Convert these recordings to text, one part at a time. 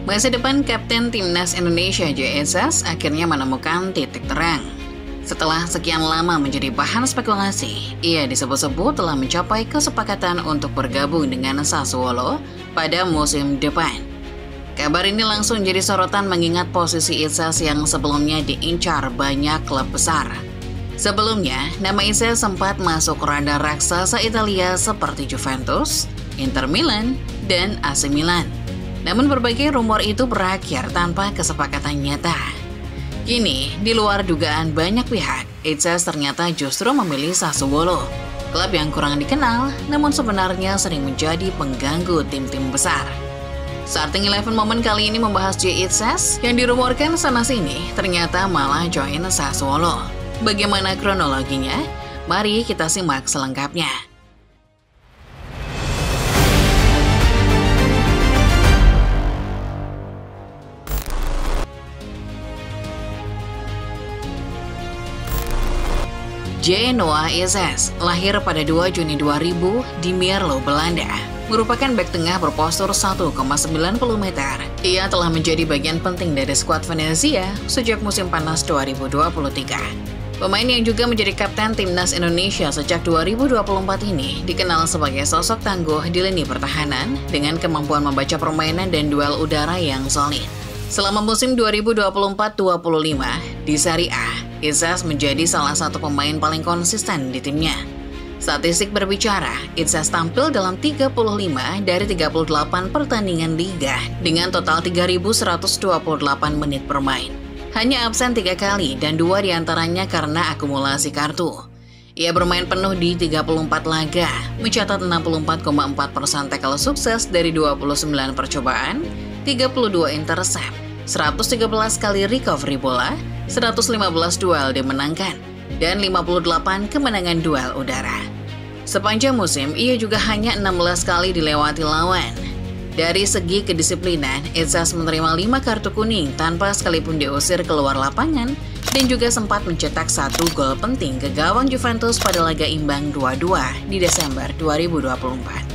Masa depan Kapten Timnas Indonesia JSS akhirnya menemukan titik terang. Setelah sekian lama menjadi bahan spekulasi, ia disebut-sebut telah mencapai kesepakatan untuk bergabung dengan Sassuolo pada musim depan. Kabar ini langsung jadi sorotan mengingat posisi Itzas yang sebelumnya diincar banyak klub besar. Sebelumnya, nama Itzas sempat masuk radar raksasa Italia seperti Juventus, Inter Milan, dan AC Milan. Namun berbagai rumor itu berakhir tanpa kesepakatan nyata. Kini, di luar dugaan banyak pihak, Itzas ternyata justru memilih Sassuolo, klub yang kurang dikenal namun sebenarnya sering menjadi pengganggu tim-tim besar. Starting 11 Momen kali ini membahas J. Itzas yang dirumorkan sana-sini ternyata malah join Sassuolo. Bagaimana kronologinya? Mari kita simak selengkapnya. J. Noah Itzas lahir pada 2 Juni 2000 di Mierlo, Belanda. Merupakan bek tengah berpostur 1,90 meter. Ia telah menjadi bagian penting dari skuad Venezia sejak musim panas 2023. Pemain yang juga menjadi kapten Timnas Indonesia sejak 2024 ini dikenal sebagai sosok tangguh di lini pertahanan dengan kemampuan membaca permainan dan duel udara yang solid. Selama musim 2024-25 di Serie A, Itzas menjadi salah satu pemain paling konsisten di timnya. Statistik berbicara, Itzas tampil dalam 35 dari 38 pertandingan liga dengan total 3.128 menit bermain. Hanya absen 3 kali dan 2 diantaranya karena akumulasi kartu. Ia bermain penuh di 34 laga, mencatat 64,4% tackle sukses dari 29 percobaan, 32 intercept, 113 kali recovery bola, 115 duel dimenangkan, dan 58 kemenangan duel udara. Sepanjang musim, ia juga hanya 16 kali dilewati lawan. Dari segi kedisiplinan, Itzas menerima 5 kartu kuning tanpa sekalipun diusir keluar lapangan dan juga sempat mencetak 1 gol penting ke gawang Juventus pada laga imbang 2-2 di Desember 2024.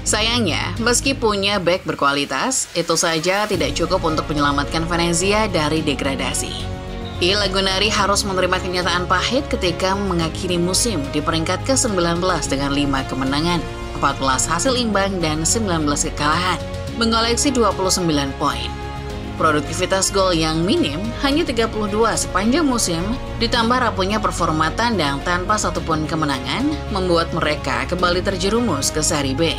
Sayangnya, meski punya bek berkualitas, itu saja tidak cukup untuk menyelamatkan Venezia dari degradasi. Il Lagunari harus menerima kenyataan pahit ketika mengakhiri musim di peringkat ke-19 dengan 5 kemenangan, 14 hasil imbang, dan 19 kekalahan, mengoleksi 29 poin. Produktivitas gol yang minim hanya 32 sepanjang musim, ditambah rapuhnya performa tandang tanpa satupun kemenangan, membuat mereka kembali terjerumus ke Serie B.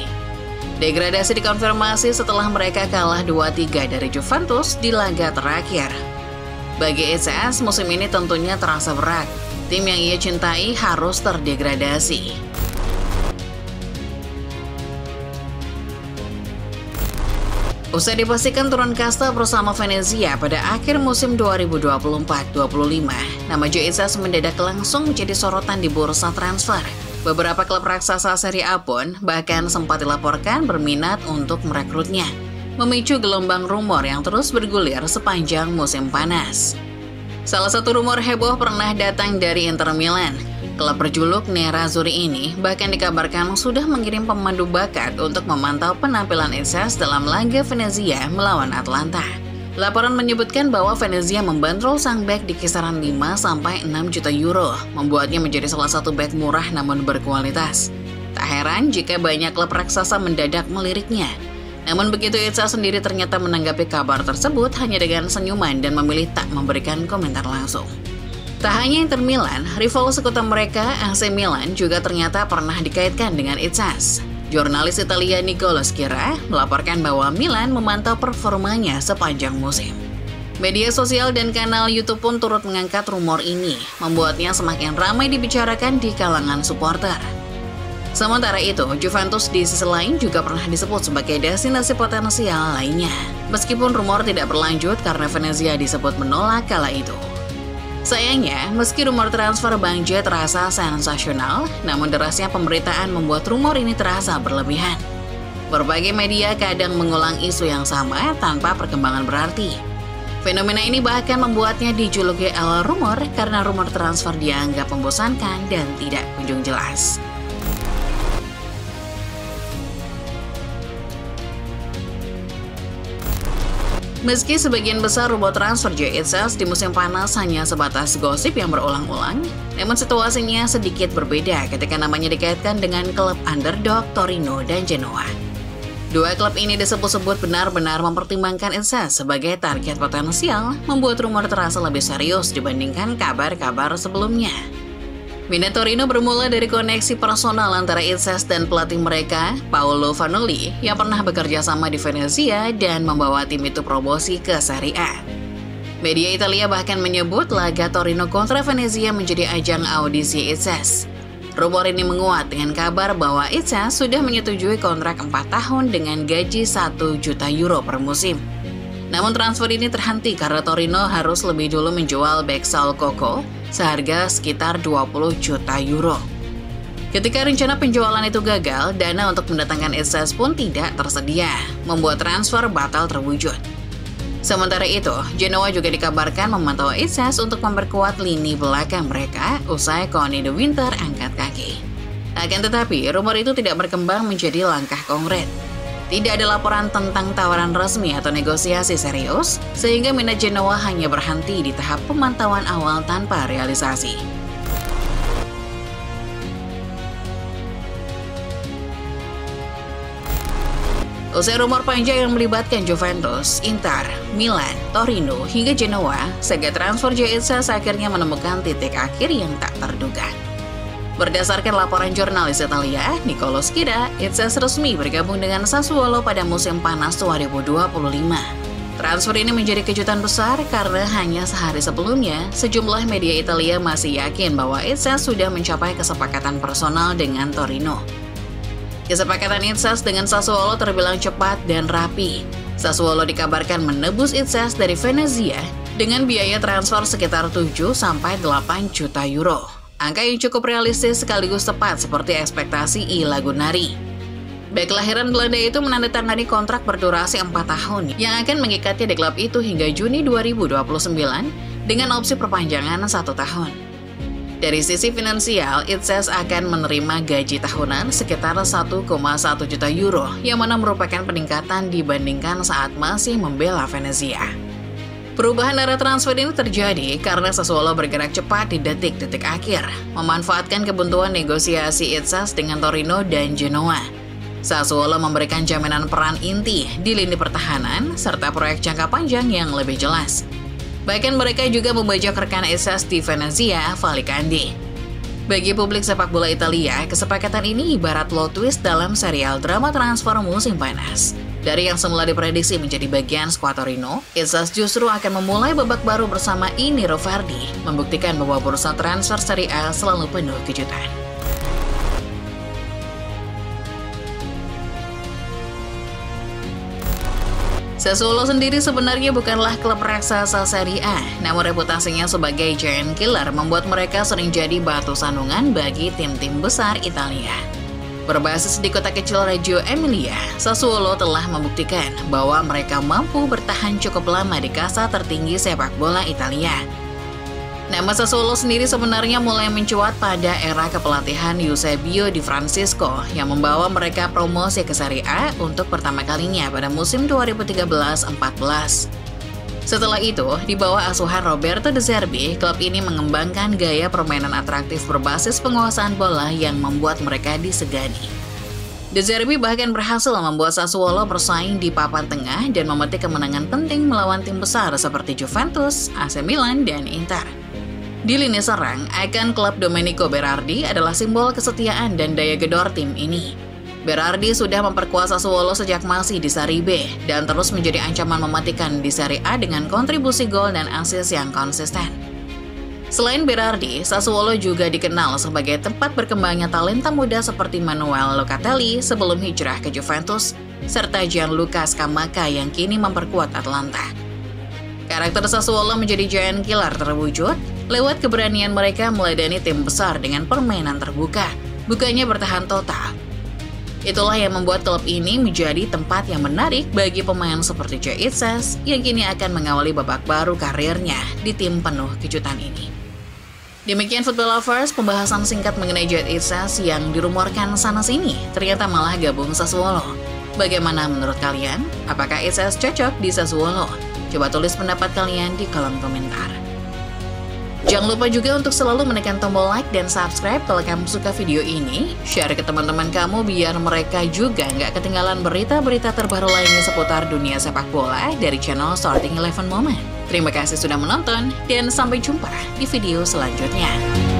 Degradasi dikonfirmasi setelah mereka kalah 2-3 dari Juventus di laga terakhir. Bagi Itzas, musim ini tentunya terasa berat. Tim yang ia cintai harus terdegradasi. Usai dipastikan turun kasta bersama Venezia pada akhir musim 2024-25, nama J. Itzas mendadak langsung menjadi sorotan di bursa transfer. Beberapa klub raksasa Serie A pun bahkan sempat dilaporkan berminat untuk merekrutnya, memicu gelombang rumor yang terus bergulir sepanjang musim panas. Salah satu rumor heboh pernah datang dari Inter Milan. Klub berjuluk Nerazzurri ini bahkan dikabarkan sudah mengirim pemandu bakat untuk memantau penampilan Itzas dalam laga Venezia melawan Atalanta. Laporan menyebutkan bahwa Venezia membanderol sang bek di kisaran 5-6 juta euro, membuatnya menjadi salah satu bek murah namun berkualitas. Tak heran jika banyak klub raksasa mendadak meliriknya. Namun begitu, Itzas sendiri ternyata menanggapi kabar tersebut hanya dengan senyuman dan memilih tak memberikan komentar langsung. Tak hanya Inter Milan, rival sekutu mereka, AC Milan, juga ternyata pernah dikaitkan dengan Itzas. Jurnalis Italia Nicolo Schira melaporkan bahwa Milan memantau performanya sepanjang musim. Media sosial dan kanal YouTube pun turut mengangkat rumor ini, membuatnya semakin ramai dibicarakan di kalangan supporter. Sementara itu, Juventus di sisi lain juga pernah disebut sebagai destinasi potensial lainnya. Meskipun rumor tidak berlanjut karena Venezia disebut menolak kala itu. Sayangnya, meski rumor transfer Bang J terasa sensasional, namun derasnya pemberitaan membuat rumor ini terasa berlebihan. Berbagai media kadang mengulang isu yang sama tanpa perkembangan berarti. Fenomena ini bahkan membuatnya dijuluki El Rumor karena rumor transfer dianggap membosankan dan tidak kunjung jelas. Meski sebagian besar rumor transfer Jay Itzes di musim panas hanya sebatas gosip yang berulang-ulang, namun situasinya sedikit berbeda ketika namanya dikaitkan dengan klub underdog Torino dan Genoa. Dua klub ini disebut-sebut benar-benar mempertimbangkan Itzes sebagai target potensial, membuat rumor terasa lebih serius dibandingkan kabar-kabar sebelumnya. Minat Torino bermula dari koneksi personal antara Itzes dan pelatih mereka, Paolo Vanoli, yang pernah bekerja sama di Venezia dan membawa tim itu promosi ke Serie A. Media Italia bahkan menyebut laga Torino kontra Venezia menjadi ajang audisi Itzes. Rumor ini menguat dengan kabar bahwa Itzes sudah menyetujui kontrak 4 tahun dengan gaji 1 juta euro per musim. Namun transfer ini terhenti karena Torino harus lebih dulu menjual bek Saul Coco seharga sekitar 20 juta euro. Ketika rencana penjualan itu gagal, dana untuk mendatangkan Itzes pun tidak tersedia, membuat transfer batal terwujud. Sementara itu, Genoa juga dikabarkan memantau Itzes untuk memperkuat lini belakang mereka usai Conny de Winter angkat kaki. Akan tetapi, rumor itu tidak berkembang menjadi langkah konkret. Tidak ada laporan tentang tawaran resmi atau negosiasi serius, sehingga minat Genoa hanya berhenti di tahap pemantauan awal tanpa realisasi. Usai rumor panjang yang melibatkan Juventus, Inter, Milan, Torino, hingga Genoa, saga transfer Jay Itzes akhirnya menemukan titik akhir yang tak terduga. Berdasarkan laporan jurnalis Italia, Nicolo Schida, Itzes resmi bergabung dengan Sassuolo pada musim panas 2025. Transfer ini menjadi kejutan besar karena hanya sehari sebelumnya, sejumlah media Italia masih yakin bahwa Itzes sudah mencapai kesepakatan personal dengan Torino. Kesepakatan Itzes dengan Sassuolo terbilang cepat dan rapi. Sassuolo dikabarkan menebus Itzes dari Venezia dengan biaya transfer sekitar 7-8 juta euro. Angka yang cukup realistis sekaligus tepat seperti ekspektasi I Lagunari. Bek kelahiran Belanda itu menandatangani kontrak berdurasi 4 tahun yang akan mengikatnya di klub itu hingga Juni 2029 dengan opsi perpanjangan 1 tahun. Dari sisi finansial, Itzes akan menerima gaji tahunan sekitar 1,1 juta euro, yang mana merupakan peningkatan dibandingkan saat masih membela Venezia. Perubahan arah transfer ini terjadi karena Sassuolo bergerak cepat di detik-detik akhir, memanfaatkan kebuntuan negosiasi Itzes dengan Torino dan Genoa. Sassuolo memberikan jaminan peran inti di lini pertahanan, serta proyek jangka panjang yang lebih jelas. Bahkan mereka juga membajak rekan Itzes di Venezia, Valicandi. Bagi publik sepak bola Italia, kesepakatan ini ibarat plot twist dalam serial drama transfer musim panas. Dari yang semula diprediksi menjadi bagian skuad Torino, Itzes justru akan memulai babak baru bersama Niro Vardy, membuktikan bahwa bursa transfer Serie A selalu penuh kejutan. Sassuolo sendiri sebenarnya bukanlah klub raksasa Serie A, namun reputasinya sebagai giant killer membuat mereka sering jadi batu sandungan bagi tim-tim besar Italia. Berbasis di kota kecil Reggio Emilia, Sassuolo telah membuktikan bahwa mereka mampu bertahan cukup lama di kasta tertinggi sepak bola Italia. Nama Sassuolo sendiri sebenarnya mulai mencuat pada era kepelatihan Eusebio Di Francesco yang membawa mereka promosi ke Serie A untuk pertama kalinya pada musim 2013-14. Setelah itu, di bawah asuhan Roberto De Zerbi, klub ini mengembangkan gaya permainan atraktif berbasis penguasaan bola yang membuat mereka disegani. De Zerbi bahkan berhasil membuat Sassuolo bersaing di papan tengah dan memetik kemenangan penting melawan tim besar seperti Juventus, AC Milan, dan Inter. Di lini serang, ikon klub Domenico Berardi adalah simbol kesetiaan dan daya gedor tim ini. Berardi sudah memperkuat Sassuolo sejak masih di Serie B dan terus menjadi ancaman mematikan di Serie A dengan kontribusi gol dan assist yang konsisten. Selain Berardi, Sassuolo juga dikenal sebagai tempat berkembangnya talenta muda seperti Manuel Locatelli sebelum hijrah ke Juventus, serta Gianluca Scamacca yang kini memperkuat Atalanta. Karakter Sassuolo menjadi giant killer terwujud lewat keberanian mereka meladani tim besar dengan permainan terbuka, bukannya bertahan total. Itulah yang membuat klub ini menjadi tempat yang menarik bagi pemain seperti Jay Itzes yang kini akan mengawali babak baru karirnya di tim penuh kejutan ini. Demikian Football Lovers, pembahasan singkat mengenai Jay Itzes yang dirumorkan sana-sini ternyata malah gabung Sassuolo. Bagaimana menurut kalian? Apakah Itzes cocok di Sassuolo? Coba tulis pendapat kalian di kolom komentar. Jangan lupa juga untuk selalu menekan tombol like dan subscribe kalau kamu suka video ini. Share ke teman-teman kamu biar mereka juga nggak ketinggalan berita-berita terbaru lainnya seputar dunia sepak bola dari channel Starting 11 Moment. Terima kasih sudah menonton dan sampai jumpa di video selanjutnya.